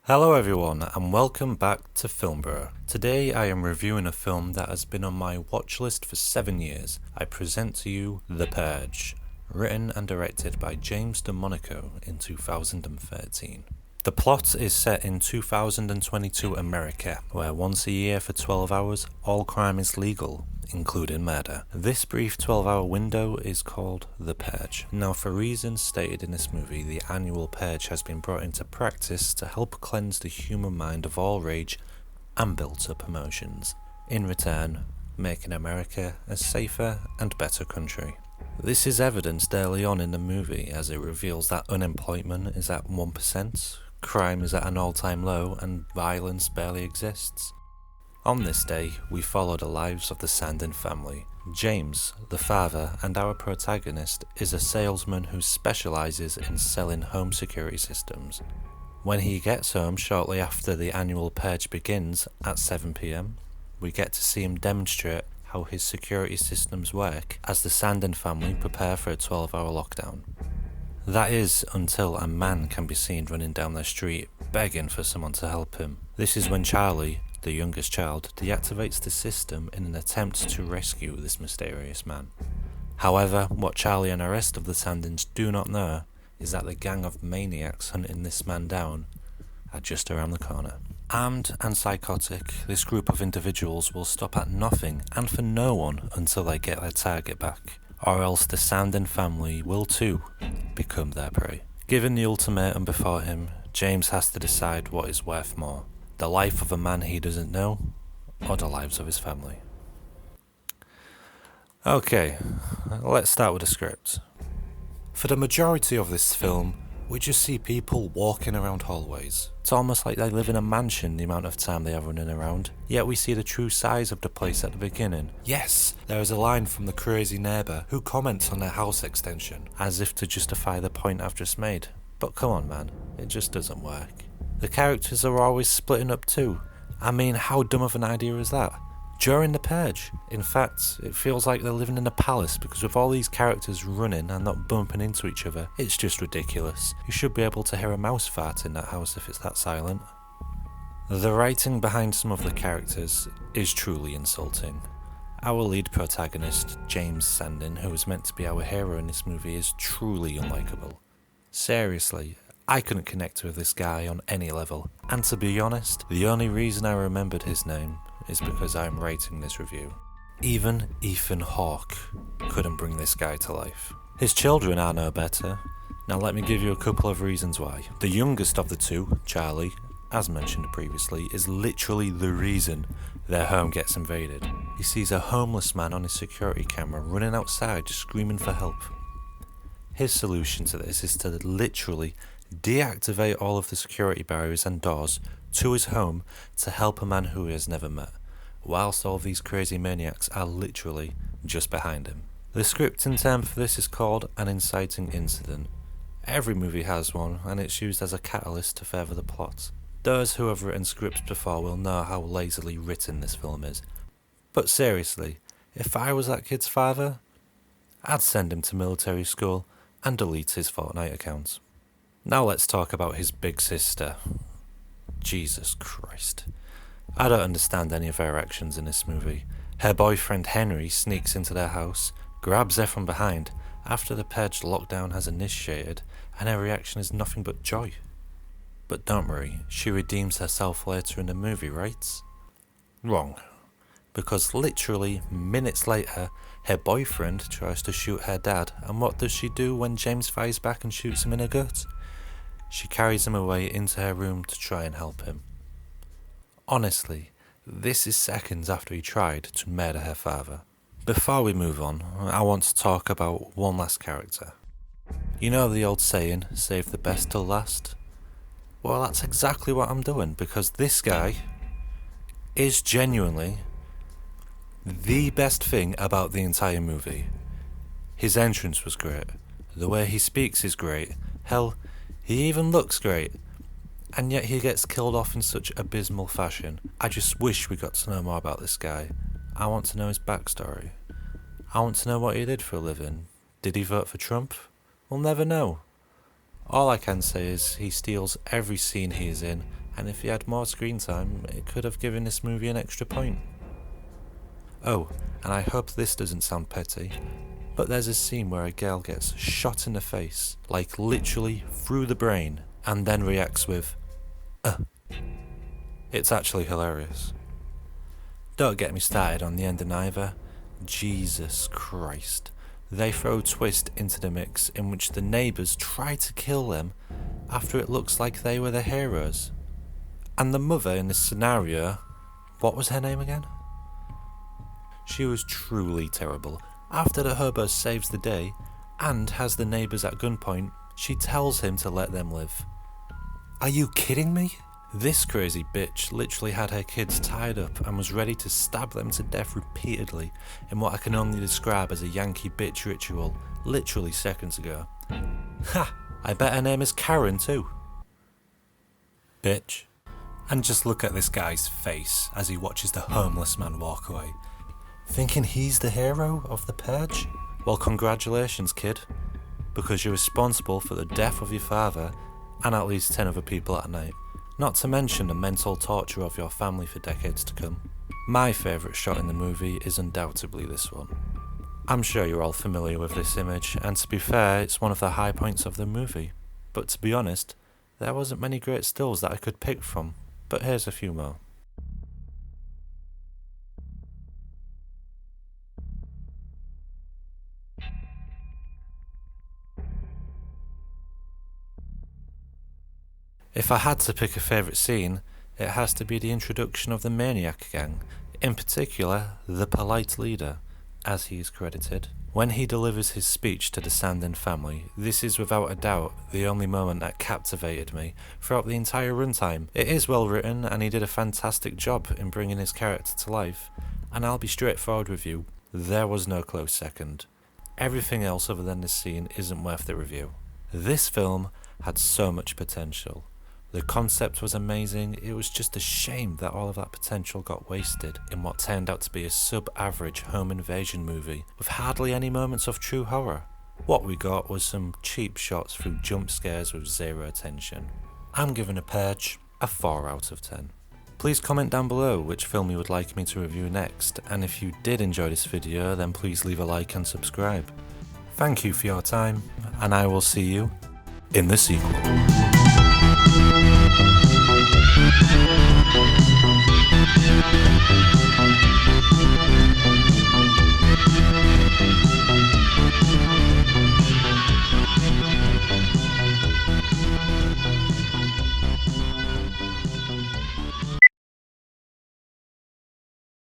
Hello everyone and welcome back to Film Bro. Today I am reviewing a film that has been on my watch list for 7 years. I present to you The Purge, written and directed by James DeMonaco in 2013. The plot is set in 2022 America, where once a year for 12 hours, all crime is legal, including murder. This brief 12-hour window is called the Purge. Now, for reasons stated in this movie, the annual Purge has been brought into practice to help cleanse the human mind of all rage and built-up emotions, in return making America a safer and better country. This is evidenced early on in the movie as it reveals that unemployment is at 1%, crime is at an all-time low, and violence barely exists. On this day, we follow the lives of the Sandin family. James, the father, and our protagonist, is a salesman who specialises in selling home security systems. When he gets home shortly after the annual purge begins at 7 p.m, we get to see him demonstrate how his security systems work as the Sandin family prepare for a 12-hour lockdown. That is, until a man can be seen running down the street, begging for someone to help him. This is when Charlie, the youngest child, deactivates the system in an attempt to rescue this mysterious man. However, what Charlie and the rest of the Sandins do not know is that the gang of maniacs hunting this man down are just around the corner. Armed and psychotic, this group of individuals will stop at nothing and for no one until they get their target back, or else the Sandin family will too become their prey. Given the ultimatum before him, James has to decide what is worth more: the life of a man he doesn't know, or the lives of his family. Okay, let's start with the script. For the majority of this film, we just see people walking around hallways. It's almost like they live in a mansion the amount of time they are running around, yet we see the true size of the place at the beginning. Yes, there is a line from the crazy neighbour who comments on their house extension, as if to justify the point I've just made. But come on man, it just doesn't work. The characters are always splitting up too. I mean, how dumb of an idea is that? During the Purge. In fact, it feels like they're living in a palace because with all these characters running and not bumping into each other, it's just ridiculous. You should be able to hear a mouse fart in that house if it's that silent. The writing behind some of the characters is truly insulting. Our lead protagonist, James Sandin, who is meant to be our hero in this movie, is truly unlikable. Seriously, I couldn't connect with this guy on any level, and to be honest, the only reason I remembered his name is because I'm rating this review. Even Ethan Hawke couldn't bring this guy to life. His children are no better. Now let me give you a couple of reasons why. The youngest of the two, Charlie, as mentioned previously, is literally the reason their home gets invaded. He sees a homeless man on his security camera running outside screaming for help. His solution to this is to literally deactivate all of the security barriers and doors to his home to help a man who he has never met, whilst all these crazy maniacs are literally just behind him. The scripting term for this is called an inciting incident. Every movie has one, and it's used as a catalyst to further the plot. Those who have written scripts before will know how lazily written this film is. But seriously, if I was that kid's father, I'd send him to military school and delete his Fortnite account. Now let's talk about his big sister. Jesus Christ. I don't understand any of her actions in this movie. Her boyfriend Henry sneaks into their house, grabs her from behind after the Purge lockdown has initiated, and her reaction is nothing but joy. But don't worry, she redeems herself later in the movie, right? Wrong. Because literally minutes later, her boyfriend tries to shoot her dad, and what does she do when James fires back and shoots him in the gut? She carries him away into her room to try and help him. Honestly, this is seconds after he tried to murder her father. Before we move on, I want to talk about one last character. You know the old saying, save the best till last? Well, that's exactly what I'm doing, because this guy is genuinely the best thing about the entire movie. His entrance was great. The way he speaks is great. Hell, he even looks great, and yet he gets killed off in such abysmal fashion. I just wish we got to know more about this guy. I want to know his backstory. I want to know what he did for a living. Did he vote for Trump? We'll never know. All I can say is he steals every scene he is in, and if he had more screen time, it could have given this movie an extra point. Oh, and I hope this doesn't sound petty, but there's a scene where a girl gets shot in the face, like literally through the brain, and then reacts with, It's actually hilarious. Don't get me started on the ending either. Jesus Christ. They throw a twist into the mix in which the neighbours try to kill them after it looks like they were the heroes. And the mother in this scenario, what was her name again? She was truly terrible. After the hobo saves the day and has the neighbours at gunpoint, she tells him to let them live. Are you kidding me? This crazy bitch literally had her kids tied up and was ready to stab them to death repeatedly in what I can only describe as a Yankee bitch ritual, literally seconds ago. Ha! I bet her name is Karen too. Bitch. And just look at this guy's face as he watches the homeless man walk away. Thinking he's the hero of the Purge? Well, congratulations, kid, because you're responsible for the death of your father and at least 10 other people at night. Not to mention the mental torture of your family for decades to come. My favourite shot in the movie is undoubtedly this one. I'm sure you're all familiar with this image, and to be fair, it's one of the high points of the movie. But to be honest, there wasn't many great stills that I could pick from, but here's a few more. If I had to pick a favourite scene, it has to be the introduction of the Maniac Gang, in particular, the polite leader, as he is credited. When he delivers his speech to the Sandin family, this is without a doubt the only moment that captivated me throughout the entire runtime. It is well written and he did a fantastic job in bringing his character to life, and I'll be straightforward with you, there was no close second. Everything else other than this scene isn't worth the review. This film had so much potential. The concept was amazing, it was just a shame that all of that potential got wasted in what turned out to be a sub-average home invasion movie with hardly any moments of true horror. What we got was some cheap shots through jump scares with zero tension. I'm giving a Purge a 4 out of 10. Please comment down below which film you would like me to review next, and if you did enjoy this video then please leave a like and subscribe. Thank you for your time, and I will see you in the sequel. Thank you.